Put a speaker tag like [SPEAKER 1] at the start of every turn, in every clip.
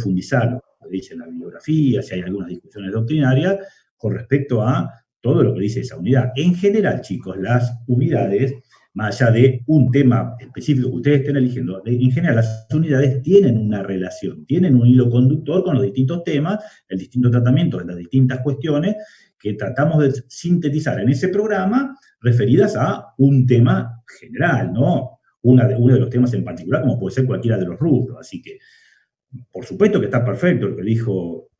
[SPEAKER 1] profundizar lo que dice la bibliografía, si hay algunas discusiones doctrinarias, con respecto a todo lo que dice esa unidad. En general, chicos, las unidades, más allá de un tema específico que ustedes estén eligiendo, en general las unidades tienen una relación, tienen un hilo conductor con los distintos temas, el distinto tratamiento de las distintas cuestiones que tratamos de sintetizar en ese programa referidas a un tema general, ¿no? Uno de los temas en particular, como puede ser cualquiera de los rubros. Así que, por supuesto que está perfecto lo que dijo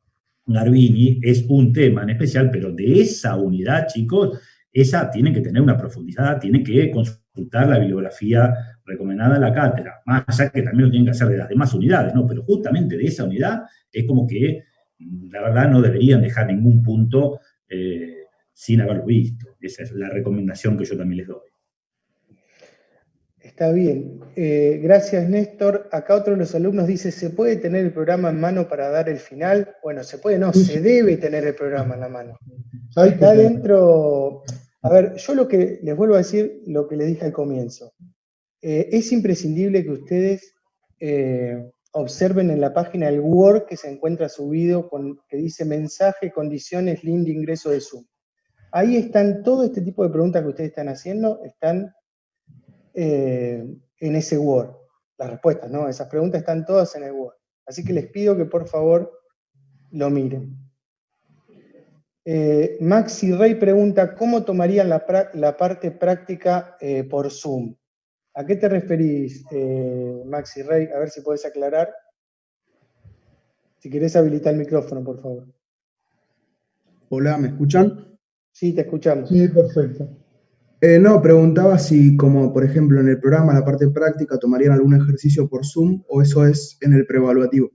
[SPEAKER 1] Garvini, es un tema en especial, pero de esa unidad, chicos, esa tiene que tener una profundidad, tiene que consultar la bibliografía recomendada en la cátedra, más allá que también lo tienen que hacer de las demás unidades, ¿no? Pero justamente de esa unidad es como que, la verdad, no deberían dejar ningún punto sin haberlo visto. Esa es la recomendación que yo también les doy.
[SPEAKER 2] Está bien. Gracias, Néstor. Acá otro de los alumnos dice, ¿se puede tener el programa en mano para dar el final? Bueno, se puede, no, se debe tener el programa en la mano. Está dentro... A ver, yo lo que les vuelvo a decir, lo que les dije al comienzo. Es imprescindible que ustedes observen en la página el Word que se encuentra subido, que dice mensaje, condiciones, link de ingreso de Zoom. Ahí están todo este tipo de preguntas que ustedes están haciendo, están en ese Word. Las respuestas, ¿no? Esas preguntas están todas en el Word. Así que les pido que por favor lo miren. Maxi Rey pregunta, ¿cómo tomarían la parte práctica por Zoom? ¿A qué te referís, Maxi Rey? A ver si podés aclarar. Si querés habilitar el micrófono, por favor.
[SPEAKER 3] Hola, ¿me escuchan?
[SPEAKER 2] Sí, te escuchamos.
[SPEAKER 4] Sí, perfecto.
[SPEAKER 3] No, preguntaba si, como por ejemplo en el programa, la parte práctica, tomarían algún ejercicio por Zoom o eso es en el preevaluativo.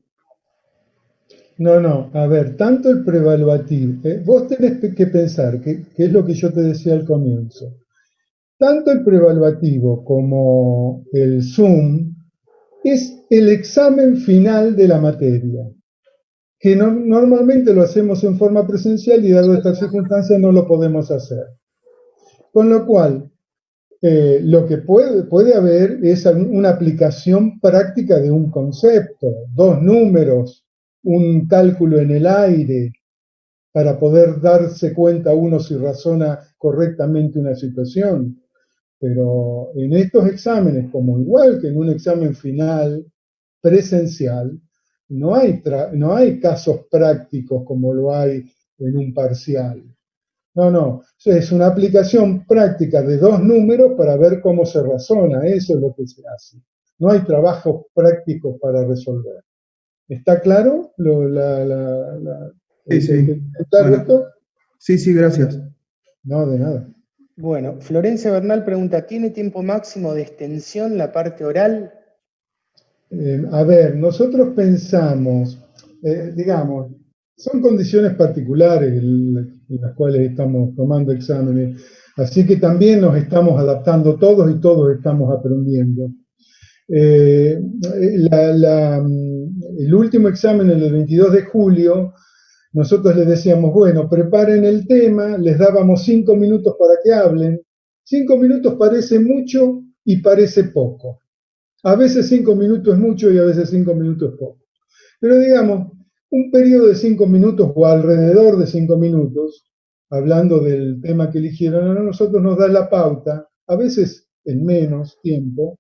[SPEAKER 4] No, a ver, tanto el preevaluativo, vos tenés que pensar, que es lo que yo te decía al comienzo, tanto el preevaluativo como el Zoom es el examen final de la materia, que normalmente lo hacemos en forma presencial y dado estas circunstancias no lo podemos hacer. Con lo cual, lo que puede haber es una aplicación práctica de un concepto, dos números, un cálculo en el aire, para poder darse cuenta uno si razona correctamente una situación. Pero en estos exámenes, como igual que en un examen final presencial, no hay casos prácticos como lo hay en un parcial. No, es una aplicación práctica de dos números para ver cómo se razona, eso es lo que se hace. No hay trabajos prácticos para resolver. ¿Está claro?
[SPEAKER 3] Sí.
[SPEAKER 4] ¿Claro esto?
[SPEAKER 3] Sí, gracias.
[SPEAKER 4] No, de nada.
[SPEAKER 2] Bueno, Florencia Bernal pregunta, ¿tiene tiempo máximo de extensión la parte oral?
[SPEAKER 4] A ver, nosotros pensamos, digamos, son condiciones particulares en las cuales estamos tomando exámenes, así que también nos estamos adaptando todos y todos estamos aprendiendo. El último examen, el 22 de julio, nosotros les decíamos, bueno, preparen el tema, les dábamos 5 minutos para que hablen. 5 minutos parece mucho y parece poco. A veces 5 minutos es mucho y a veces 5 minutos es poco. Pero digamos, un periodo de 5 minutos o alrededor de 5 minutos, hablando del tema que eligieron, a nosotros nos da la pauta, a veces en menos tiempo,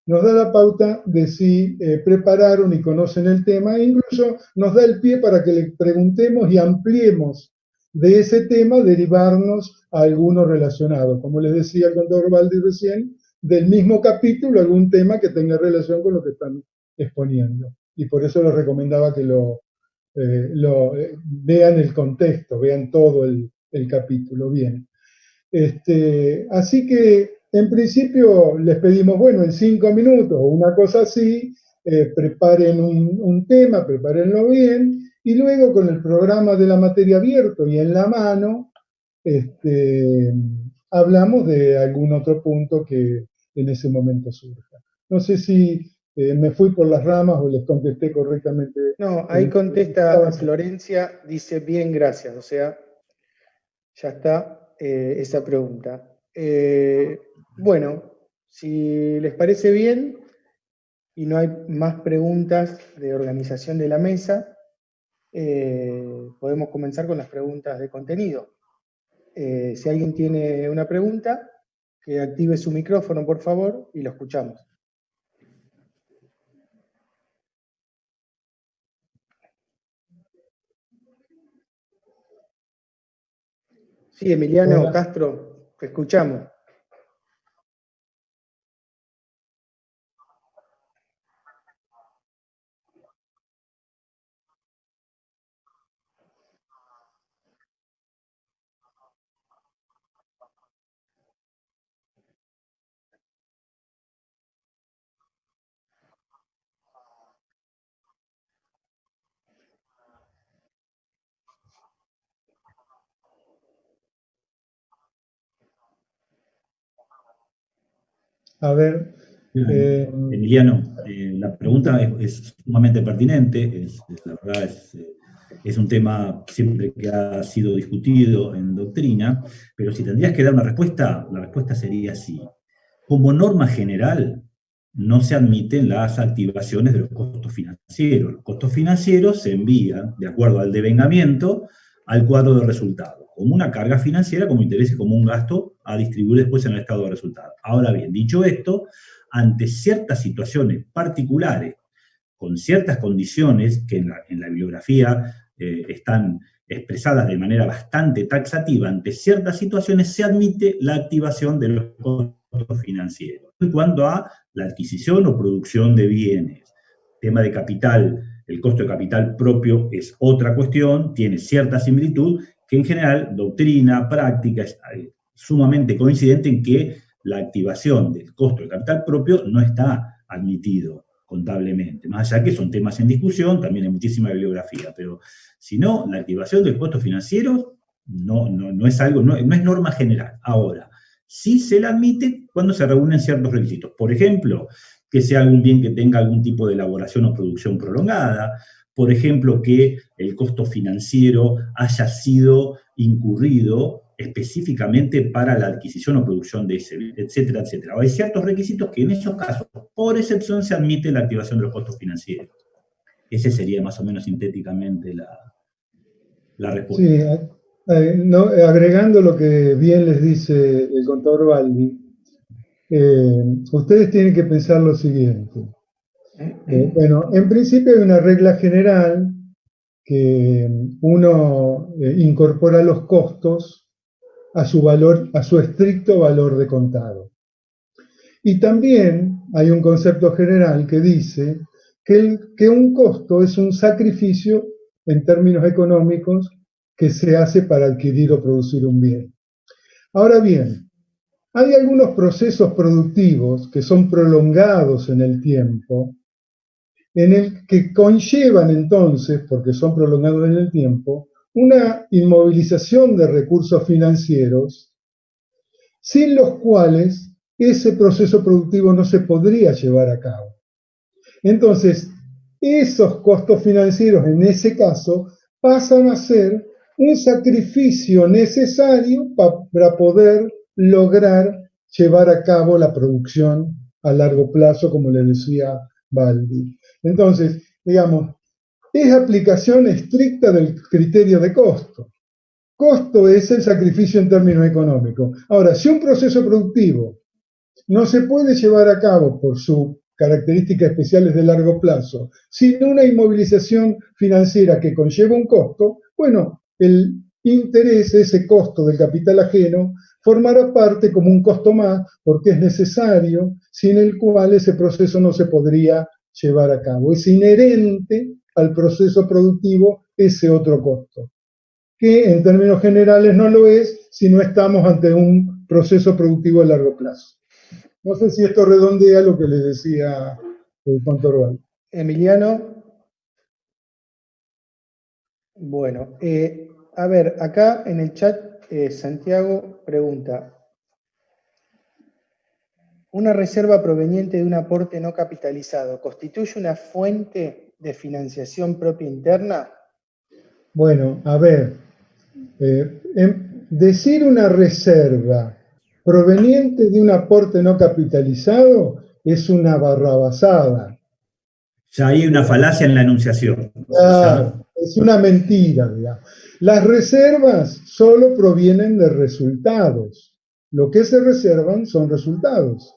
[SPEAKER 4] nos da la pauta de si prepararon y conocen el tema, e incluso nos da el pie para que le preguntemos y ampliemos de ese tema, derivarnos a alguno relacionado. Como les decía el contador Valdi recién, del mismo capítulo, algún tema que tenga relación con lo que están exponiendo. Y por eso les recomendaba que vean el contexto, vean todo el capítulo bien. Así que en principio les pedimos, bueno, en 5 minutos o una cosa así, preparen un tema, prepárenlo bien, y luego con el programa de la materia abierto y en la mano, hablamos de algún otro punto que en ese momento surja. No sé si me fui por las ramas o les contesté correctamente.
[SPEAKER 2] No, ahí contesta Florencia, dice bien, gracias, o sea, ya está esa pregunta. Bueno, si les parece bien, y no hay más preguntas de organización de la mesa, podemos comenzar con las preguntas de contenido. Si alguien tiene una pregunta, que active su micrófono, por favor, y lo escuchamos. Sí, Emiliano
[SPEAKER 4] Hola.
[SPEAKER 2] Castro, te escuchamos.
[SPEAKER 4] A ver,
[SPEAKER 1] Emiliano, la pregunta es sumamente pertinente, la verdad es un tema siempre que ha sido discutido en doctrina, pero si tendrías que dar una respuesta, la respuesta sería sí. Como norma general, no se admiten las activaciones de los costos financieros. Los costos financieros se envían, de acuerdo al devengamiento, al cuadro de resultados, como una carga financiera, como intereses, como un gasto a distribuir después en el estado de resultados. Ahora bien, dicho esto, ante ciertas situaciones particulares, con ciertas condiciones que en la bibliografía están expresadas de manera bastante taxativa, ante ciertas situaciones se admite la activación de los costos financieros. En cuanto a la adquisición o producción de bienes, tema de capital, el costo de capital propio es otra cuestión, tiene cierta similitud, que en general, doctrina, práctica, es sumamente coincidente en que la activación del costo de capital propio no está admitido contablemente. Más allá que son temas en discusión, también hay muchísima bibliografía, pero si no, la activación del costo financiero no es algo, no es norma general. Ahora, sí se la admite cuando se reúnen ciertos requisitos. Por ejemplo, que sea algún bien que tenga algún tipo de elaboración o producción prolongada, por ejemplo, que el costo financiero haya sido incurrido específicamente para la adquisición o producción de ese bien, etcétera, etcétera. Hay ciertos requisitos que en esos casos, por excepción, se admite la activación de los costos financieros. Ese sería más o menos sintéticamente la respuesta.
[SPEAKER 4] sí, agregando lo que bien les dice el contador Baldi, ustedes tienen que pensar lo siguiente. Bueno, en principio hay una regla general que uno incorpora los costos a su valor, a su estricto valor de contado. Y también hay un concepto general que dice que un costo es un sacrificio en términos económicos que se hace para adquirir o producir un bien. Ahora bien, hay algunos procesos productivos que son prolongados en el tiempo, en el que conllevan entonces, porque son prolongados en el tiempo, una inmovilización de recursos financieros sin los cuales ese proceso productivo no se podría llevar a cabo. Entonces, esos costos financieros en ese caso pasan a ser un sacrificio necesario para poder lograr llevar a cabo la producción a largo plazo, como le decía Baldi. Entonces, digamos, es aplicación estricta del criterio de costo. Costo es el sacrificio en términos económicos. Ahora, si un proceso productivo no se puede llevar a cabo por sus características especiales de largo plazo, sin una inmovilización financiera que conlleva un costo, bueno, el interés, ese costo del capital ajeno, formará parte como un costo más, porque es necesario, sin el cual ese proceso no se podría llevar a cabo. Es inherente al proceso productivo ese otro costo, que en términos generales no lo es si no estamos ante un proceso productivo a largo plazo. No sé si esto redondea lo que le decía el contador.
[SPEAKER 2] Emiliano. Bueno, a ver, acá en el chat Santiago pregunta, ¿una reserva proveniente de un aporte no capitalizado constituye una fuente de financiación propia interna?
[SPEAKER 4] Bueno, a ver, decir una reserva proveniente de un aporte no capitalizado es una barrabasada.
[SPEAKER 1] Ya hay una falacia en la enunciación.
[SPEAKER 4] Claro, es una mentira, digamos. Las reservas solo provienen de resultados. Lo que se reservan son resultados.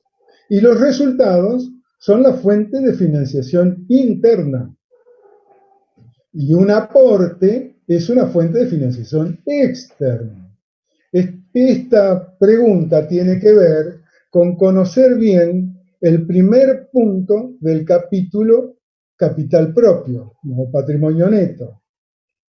[SPEAKER 4] Y los resultados son la fuente de financiación interna. Y un aporte es una fuente de financiación externa. Esta pregunta tiene que ver con conocer bien el primer punto del capítulo capital propio, o patrimonio neto,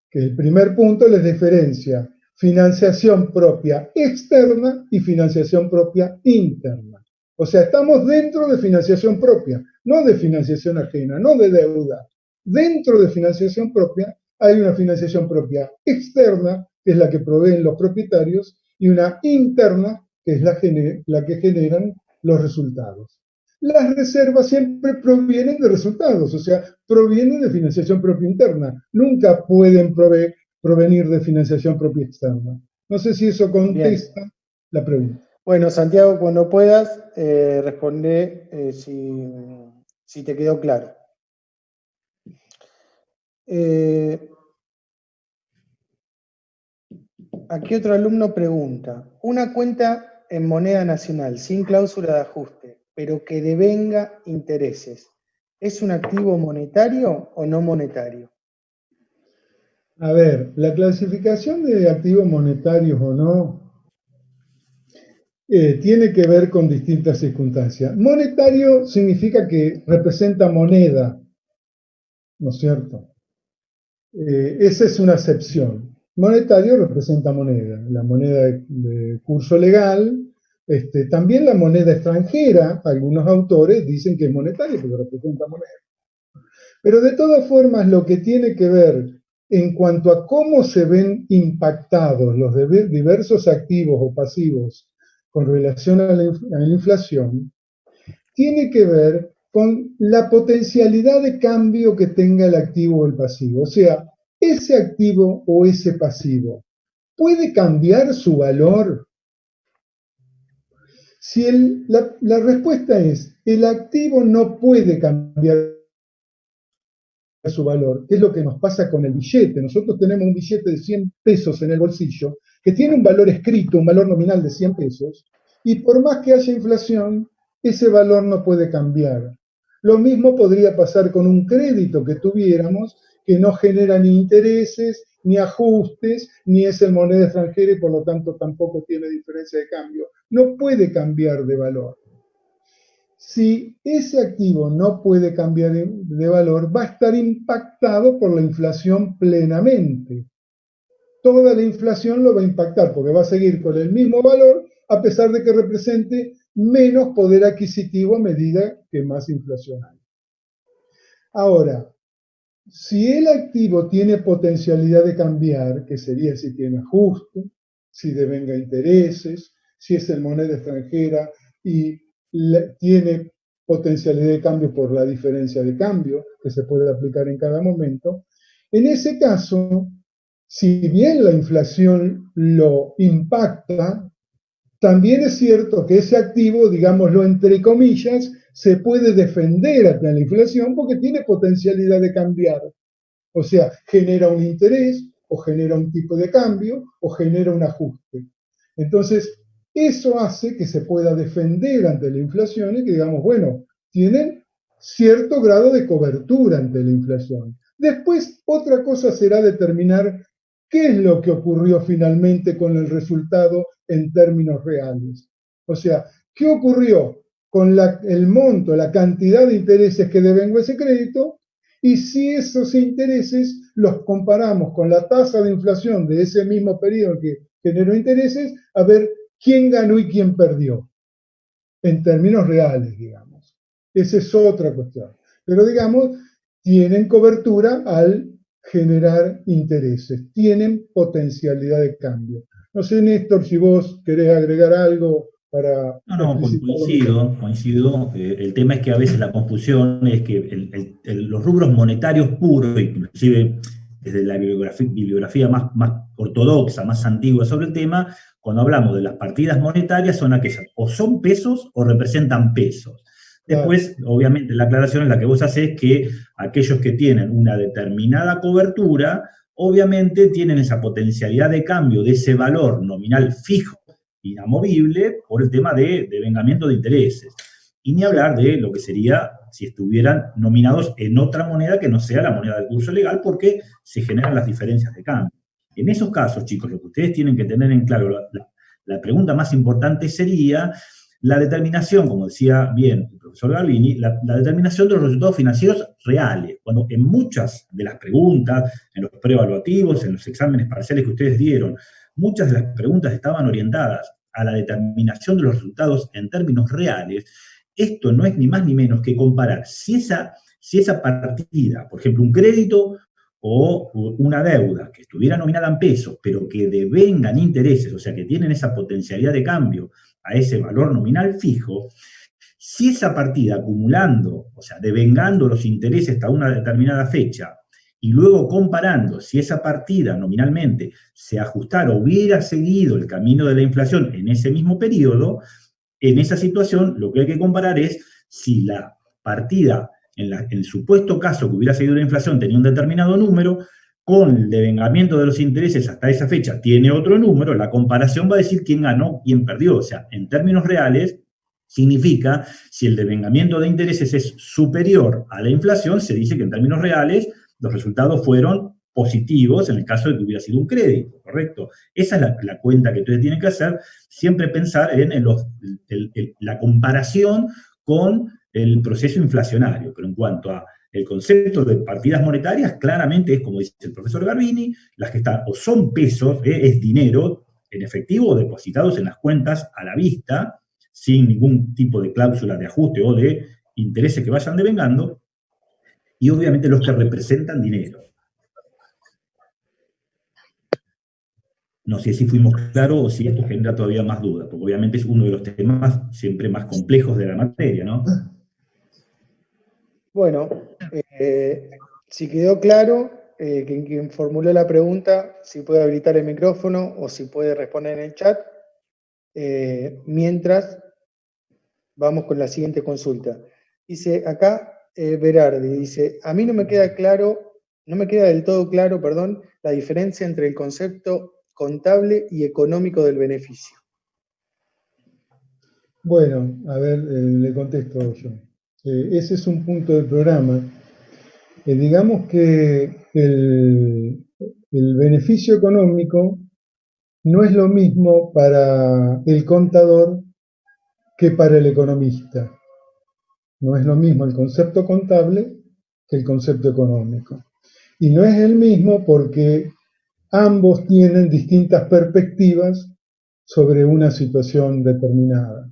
[SPEAKER 4] que el primer punto les diferencia financiación propia externa y financiación propia interna. O sea, estamos dentro de financiación propia, no de financiación ajena, no de deuda. Dentro de financiación propia hay una financiación propia externa, que es la que proveen los propietarios, y una interna, que es la que generan los resultados. Las reservas siempre provienen de resultados, o sea, provienen de financiación propia interna. Nunca pueden provenir de financiación propia externa. No sé si eso contesta la pregunta.
[SPEAKER 2] Bueno, Santiago, cuando puedas, responde si te quedó claro. Aquí otro alumno pregunta, una cuenta en moneda nacional sin cláusula de ajuste, pero que devenga intereses, ¿es un activo monetario o no monetario?
[SPEAKER 4] A ver, la clasificación de activos monetarios o no tiene que ver con distintas circunstancias. Monetario significa que representa moneda, ¿no es cierto? Esa es una acepción. Monetario representa moneda, la moneda de curso legal, también la moneda extranjera, algunos autores dicen que es monetario porque representa moneda. Pero de todas formas, lo que tiene que ver en cuanto a cómo se ven impactados los diversos activos o pasivos con relación a la inflación, tiene que ver con la potencialidad de cambio que tenga el activo o el pasivo. O sea, ese activo o ese pasivo, ¿puede cambiar su valor? Si la respuesta es, el activo no puede cambiar su valor, que es lo que nos pasa con el billete. Nosotros tenemos un billete de 100 pesos en el bolsillo, que tiene un valor escrito, un valor nominal de 100 pesos, y por más que haya inflación, ese valor no puede cambiar. Lo mismo podría pasar con un crédito que tuviéramos, que no genera ni intereses, ni ajustes, ni es en moneda extranjera y por lo tanto tampoco tiene diferencia de cambio. No puede cambiar de valor. Si ese activo no puede cambiar de valor, va a estar impactado por la inflación plenamente. Toda la inflación lo va a impactar porque va a seguir con el mismo valor a pesar de que represente menos poder adquisitivo a medida que más inflación hay. Ahora, si el activo tiene potencialidad de cambiar, que sería si tiene ajuste, si devenga intereses, si es en moneda extranjera y tiene potencialidad de cambio por la diferencia de cambio que se puede aplicar en cada momento, en ese caso, si bien la inflación lo impacta, también es cierto que ese activo, digámoslo entre comillas, se puede defender ante la inflación porque tiene potencialidad de cambiar. O sea, genera un interés, o genera un tipo de cambio, o genera un ajuste. Entonces, eso hace que se pueda defender ante la inflación y que digamos, bueno, tienen cierto grado de cobertura ante la inflación. Después, otra cosa será determinar qué es lo que ocurrió finalmente con el resultado en términos reales. O sea, ¿qué ocurrió con el monto, la cantidad de intereses que devengó ese crédito? Y si esos intereses los comparamos con la tasa de inflación de ese mismo periodo que generó intereses, a ver quién ganó y quién perdió, en términos reales, digamos. Esa es otra cuestión. Pero, digamos, tienen cobertura al generar intereses, tienen potencialidad de cambio. No sé, Néstor, si vos querés agregar algo para
[SPEAKER 1] No, coincido. El tema es que a veces la confusión es que los rubros monetarios puros, inclusive desde la bibliografía más ortodoxa, más antigua sobre el tema, cuando hablamos de las partidas monetarias son aquellas o son pesos o representan pesos. Después, obviamente, la aclaración en la que vos haces que aquellos que tienen una determinada cobertura, obviamente tienen esa potencialidad de cambio de ese valor nominal fijo, inamovible, por el tema de devengamiento de intereses. Y ni hablar de lo que sería si estuvieran nominados en otra moneda que no sea la moneda del curso legal, porque se generan las diferencias de cambio. En esos casos, chicos, lo que ustedes tienen que tener en claro, la pregunta más importante sería la determinación, como decía bien el profesor Garbini, la determinación de los resultados financieros reales, cuando en muchas de las preguntas, en los preevaluativos, en los exámenes parciales que ustedes dieron, muchas de las preguntas estaban orientadas a la determinación de los resultados en términos reales. Esto no es ni más ni menos que comparar si esa partida, por ejemplo, un crédito o una deuda que estuviera nominada en pesos, pero que devengan intereses, o sea, que tienen esa potencialidad de cambio a ese valor nominal fijo, si esa partida acumulando, o sea, devengando los intereses hasta una determinada fecha, y luego comparando si esa partida nominalmente se ajustara o hubiera seguido el camino de la inflación en ese mismo periodo, en esa situación lo que hay que comparar es si la partida, en el supuesto caso que hubiera seguido la inflación, tenía un determinado número, con el devengamiento de los intereses hasta esa fecha tiene otro número, la comparación va a decir quién ganó, quién perdió. O sea, en términos reales, significa, si el devengamiento de intereses es superior a la inflación, se dice que en términos reales los resultados fueron positivos en el caso de que hubiera sido un crédito, ¿correcto? Esa es la cuenta que ustedes tienen que hacer, siempre pensar en la comparación con el proceso inflacionario, pero en cuanto a el concepto de partidas monetarias, claramente es como dice el profesor Garbini, las que están o son pesos, es dinero en efectivo depositados en las cuentas a la vista, sin ningún tipo de cláusula de ajuste o de intereses que vayan devengando, y obviamente los que representan dinero. No sé si fuimos claros o si esto genera todavía más dudas, porque obviamente es uno de los temas siempre más complejos de la materia, ¿no?
[SPEAKER 2] Bueno, si quedó claro, quien formuló la pregunta, si puede habilitar el micrófono o si puede responder en el chat, mientras vamos con la siguiente consulta. Dice acá Berardi, dice, a mí no me queda del todo claro, perdón, la diferencia entre el concepto contable y económico del beneficio.
[SPEAKER 4] Bueno, a ver, le contesto yo. Ese es un punto del programa. Digamos que el beneficio económico no es lo mismo para el contador que para el economista. No es lo mismo el concepto contable que el concepto económico. Y no es el mismo porque ambos tienen distintas perspectivas sobre una situación determinada.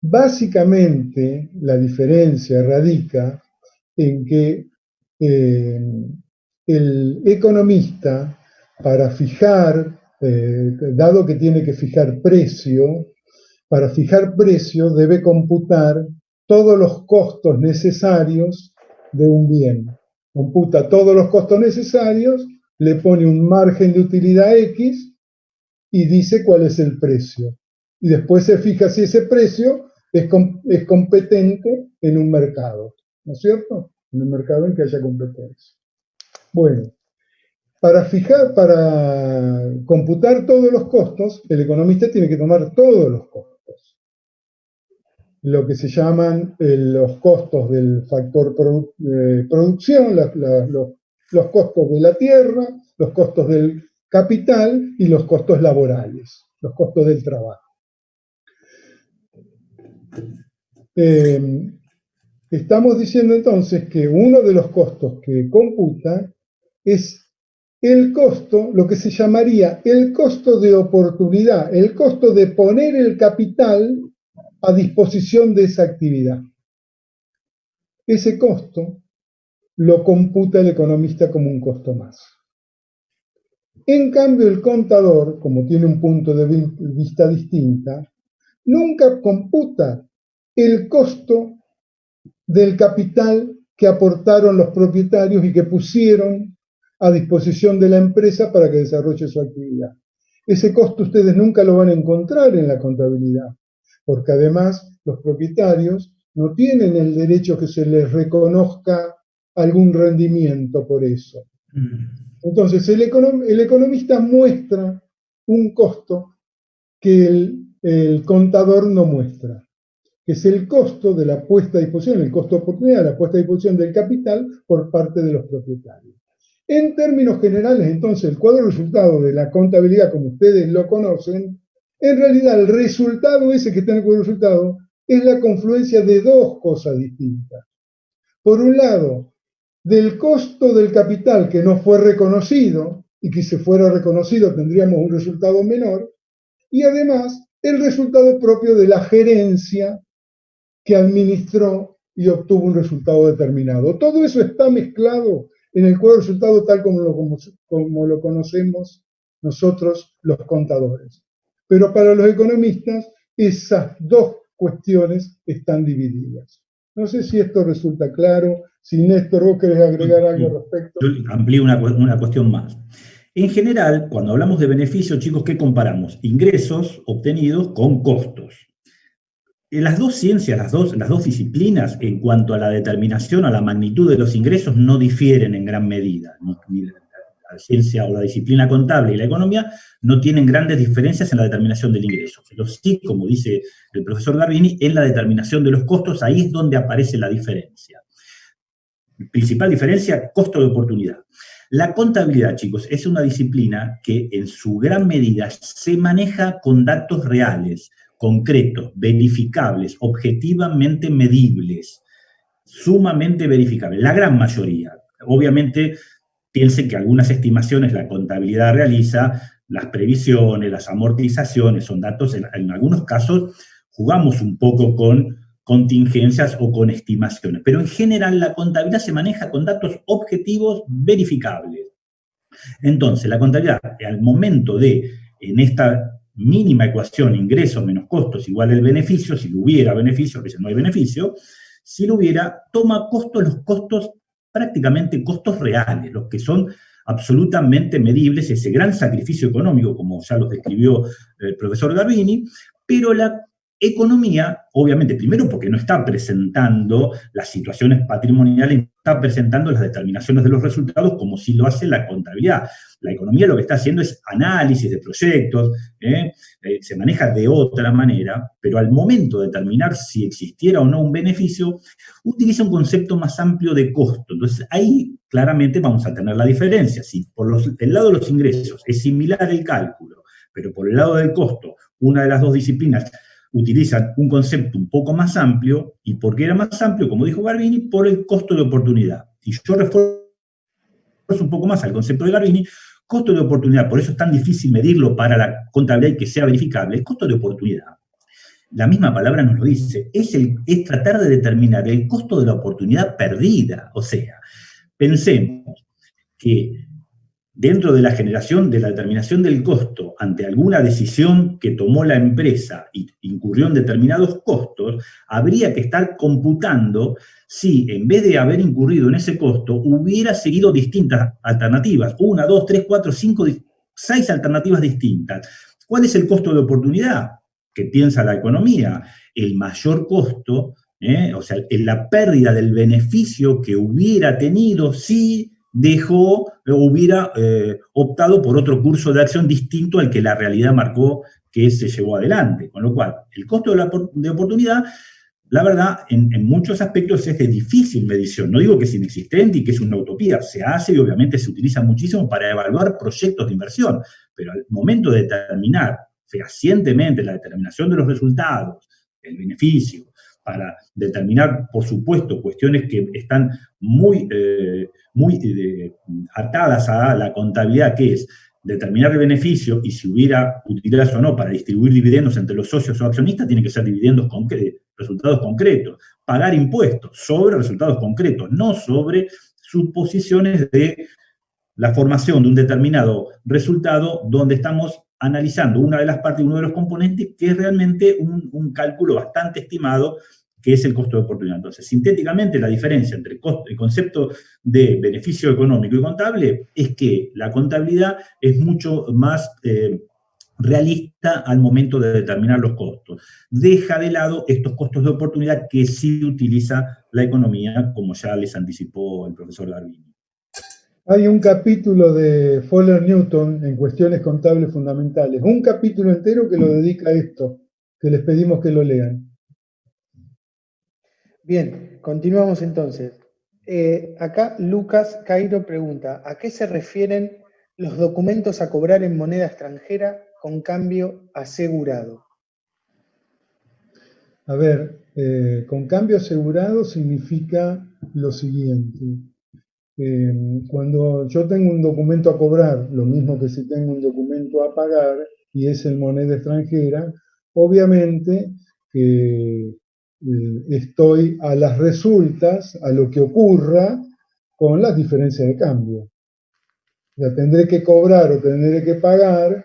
[SPEAKER 4] Básicamente, la diferencia radica en que el economista, para fijar, dado que tiene que fijar precio, para fijar precio debe computar todos los costos necesarios de un bien. Computa todos los costos necesarios, le pone un margen de utilidad X y dice cuál es el precio. Y después se fija si ese precio es competente en un mercado, ¿no es cierto? En un mercado en que haya competencia. Bueno, para computar todos los costos, el economista tiene que tomar todos los costos. Lo que se llaman los costos del factor producción, los costos de la tierra, los costos del capital y los costos laborales, los costos del trabajo. Estamos diciendo entonces que uno de los costos que computa es el costo, lo que se llamaría el costo de oportunidad, el costo de poner el capital a disposición de esa actividad. Ese costo lo computa el economista como un costo más. En cambio, el contador, como tiene un punto de vista distinta, nunca computa el costo del capital que aportaron los propietarios y que pusieron a disposición de la empresa para que desarrolle su actividad. Ese costo ustedes nunca lo van a encontrar en la contabilidad, porque además los propietarios no tienen el derecho que se les reconozca algún rendimiento por eso. Entonces, el economista muestra un costo que el contador no muestra, que es el costo de la puesta a disposición, el costo de oportunidad de la puesta a disposición del capital por parte de los propietarios. En términos generales, entonces, el cuadro de resultado de la contabilidad, como ustedes lo conocen, en realidad el resultado ese que está en el cuadro de resultado es la confluencia de dos cosas distintas. Por un lado, del costo del capital que no fue reconocido, y que si fuera reconocido tendríamos un resultado menor, y además el resultado propio de la gerencia que administró y obtuvo un resultado determinado. Todo eso está mezclado en el cuadro de resultado tal como lo conocemos nosotros los contadores. Pero para los economistas esas dos cuestiones están divididas. No sé si esto resulta claro. Si Néstor, vos querés agregar algo al respecto.
[SPEAKER 1] Yo amplío una cuestión más. En general, cuando hablamos de beneficios, chicos, ¿qué comparamos? Ingresos obtenidos con costos. Las dos ciencias, las dos disciplinas, en cuanto a la determinación, a la magnitud de los ingresos, no difieren en gran medida. Ni la ciencia o la disciplina contable y la economía no tienen grandes diferencias en la determinación del ingreso. Pero sí, como dice el profesor Garbini, en la determinación de los costos, ahí es donde aparece la diferencia. Principal diferencia, costo de oportunidad. La contabilidad, chicos, es una disciplina que en su gran medida se maneja con datos reales, concretos, verificables, objetivamente medibles, sumamente verificables, la gran mayoría. Obviamente, piensen que algunas estimaciones la contabilidad realiza, las previsiones, las amortizaciones, son datos, en algunos casos jugamos un poco con contingencias o con estimaciones, pero en general la contabilidad se maneja con datos objetivos verificables. Entonces, la contabilidad, al momento de, en esta mínima ecuación, ingresos menos costos igual el beneficio, si lo hubiera beneficio, a veces no hay beneficio, si lo hubiera, toma los costos, prácticamente costos reales, los que son absolutamente medibles, ese gran sacrificio económico, como ya lo describió el profesor Garbini, pero la economía, obviamente, primero porque no está presentando las situaciones patrimoniales, no está presentando las determinaciones de los resultados como si lo hace la contabilidad. La economía lo que está haciendo es análisis de proyectos, se maneja de otra manera, pero al momento de determinar si existiera o no un beneficio, utiliza un concepto más amplio de costo. Entonces, ahí claramente vamos a tener la diferencia. Si por el lado de los ingresos es similar el cálculo, pero por el lado del costo, una de las dos disciplinas utilizan un concepto un poco más amplio, y ¿por qué era más amplio? Como dijo Garbini, por el costo de oportunidad. Y yo refuerzo un poco más al concepto de Garbini, costo de oportunidad, por eso es tan difícil medirlo para la contabilidad y que sea verificable. El costo de oportunidad, la misma palabra nos lo dice, es tratar de determinar el costo de la oportunidad perdida. O sea, pensemos que dentro de la generación, de la determinación del costo ante alguna decisión que tomó la empresa y incurrió en determinados costos, habría que estar computando si en vez de haber incurrido en ese costo, hubiera seguido distintas alternativas, 1, 2, 3, 4, 5, 6 alternativas distintas. ¿Cuál es el costo de oportunidad que piensa la economía? El mayor costo, o sea, la pérdida del beneficio que hubiera tenido si hubiera optado por otro curso de acción distinto al que la realidad marcó que se llevó adelante. Con lo cual, el costo de oportunidad, la verdad, en muchos aspectos es de difícil medición. No digo que es inexistente y que es una utopía, se hace y obviamente se utiliza muchísimo para evaluar proyectos de inversión, pero al momento de determinar fehacientemente la determinación de los resultados, el beneficio, para determinar, por supuesto, cuestiones que están muy atadas a la contabilidad, que es determinar el beneficio y si hubiera utilidad o no para distribuir dividendos entre los socios o accionistas, tiene que ser dividendos resultados concretos. Pagar impuestos sobre resultados concretos, no sobre suposiciones de la formación de un determinado resultado donde estamos analizando una de las partes, uno de los componentes, que es realmente un cálculo bastante estimado, que es el costo de oportunidad. Entonces, sintéticamente, la diferencia entre el concepto de beneficio económico y contable es que la contabilidad es mucho más realista al momento de determinar los costos. Deja de lado estos costos de oportunidad que sí utiliza la economía, como ya les anticipó el profesor Garbini.
[SPEAKER 4] Hay un capítulo de Fuller Newton en cuestiones contables fundamentales, un capítulo entero que lo dedica a esto, que les pedimos que lo lean.
[SPEAKER 2] Bien, continuamos entonces. Acá Lucas Cairo pregunta, ¿a qué se refieren los documentos a cobrar en moneda extranjera con cambio asegurado?
[SPEAKER 4] A ver, con cambio asegurado significa lo siguiente. Cuando yo tengo un documento a cobrar, lo mismo que si tengo un documento a pagar, y es en moneda extranjera, obviamente que estoy a las resultas, a lo que ocurra con las diferencias de cambio. Ya tendré que cobrar o tendré que pagar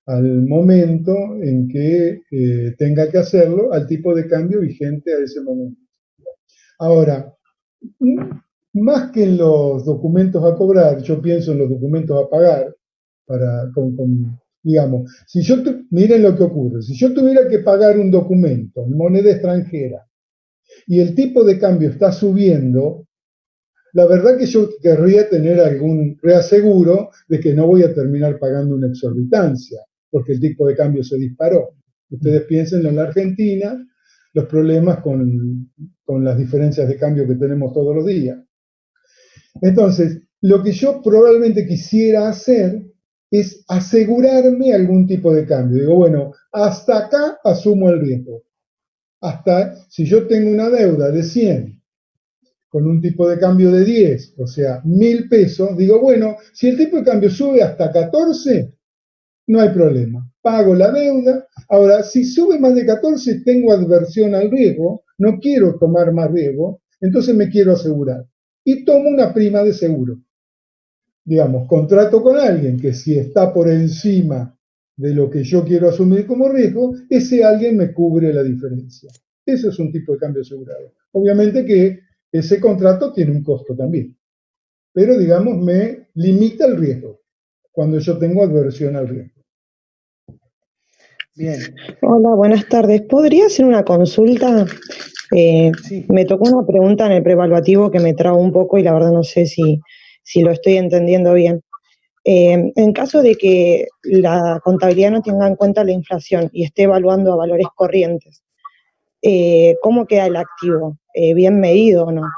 [SPEAKER 4] al momento en que tenga que hacerlo, al tipo de cambio vigente a ese momento. Ahora, más que en los documentos a cobrar, yo pienso en los documentos a pagar, digamos, miren lo que ocurre, si yo tuviera que pagar un documento en moneda extranjera y el tipo de cambio está subiendo, la verdad que yo querría tener algún reaseguro de que no voy a terminar pagando una exorbitancia, porque el tipo de cambio se disparó. Ustedes piensen en la Argentina, los problemas con las diferencias de cambio que tenemos todos los días. Entonces, lo que yo probablemente quisiera hacer es asegurarme algún tipo de cambio. Digo, bueno, hasta acá asumo el riesgo. Si yo tengo una deuda de 100 con un tipo de cambio de 10, o sea, 1.000 pesos, digo, bueno, si el tipo de cambio sube hasta 14, no hay problema. Pago la deuda. Ahora, si sube más de 14, tengo adversión al riesgo, no quiero tomar más riesgo, entonces me quiero asegurar. Y tomo una prima de seguro. Digamos, contrato con alguien que si está por encima de lo que yo quiero asumir como riesgo, ese alguien me cubre la diferencia. Ese es un tipo de cambio asegurado. Obviamente que ese contrato tiene un costo también, pero digamos me limita el riesgo cuando yo tengo adversión al riesgo.
[SPEAKER 2] Bien.
[SPEAKER 5] Hola, buenas tardes. ¿Podría hacer una consulta?
[SPEAKER 2] Sí.
[SPEAKER 5] Me tocó una pregunta en el preevaluativo que me trabo un poco y la verdad no sé si lo estoy entendiendo bien. En caso de que la contabilidad no tenga en cuenta la inflación y esté evaluando a valores corrientes, ¿cómo queda el activo? ¿Bien medido o no?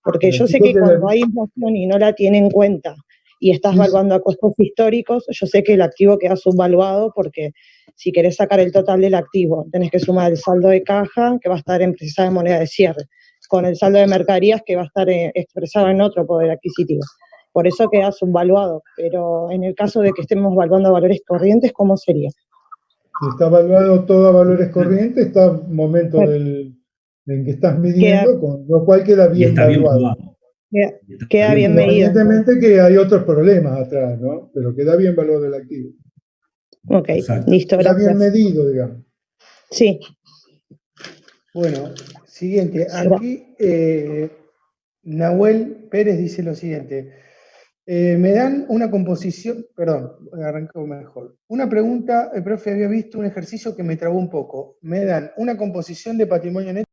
[SPEAKER 5] Porque yo sé que cuando hay inflación y no la tiene en cuenta y estás evaluando a costos históricos, yo sé que el activo queda subvaluado porque si querés sacar el total del activo, tenés que sumar el saldo de caja, que va a estar precisado en moneda de cierre, con el saldo de mercaderías, que va a estar expresado en otro poder adquisitivo. Por eso queda subvaluado. Pero en el caso de que estemos evaluando valores corrientes, ¿cómo sería?
[SPEAKER 4] Si está evaluado todo a valores corrientes, está en momento en que estás midiendo, con lo cual queda bien evaluado.
[SPEAKER 5] Queda bien medido.
[SPEAKER 4] Independientemente que hay otros problemas atrás, ¿no? Pero queda bien valorado el activo.
[SPEAKER 5] Ok, listo,
[SPEAKER 4] queda
[SPEAKER 5] gracias.
[SPEAKER 4] bien medido, digamos.
[SPEAKER 5] Sí.
[SPEAKER 2] Bueno, siguiente. Aquí Nahuel Pérez dice lo siguiente. Me dan una composición, perdón, arranco mejor. Una pregunta, el profe había visto un ejercicio que me trabó un poco. Me dan una composición de patrimonio neto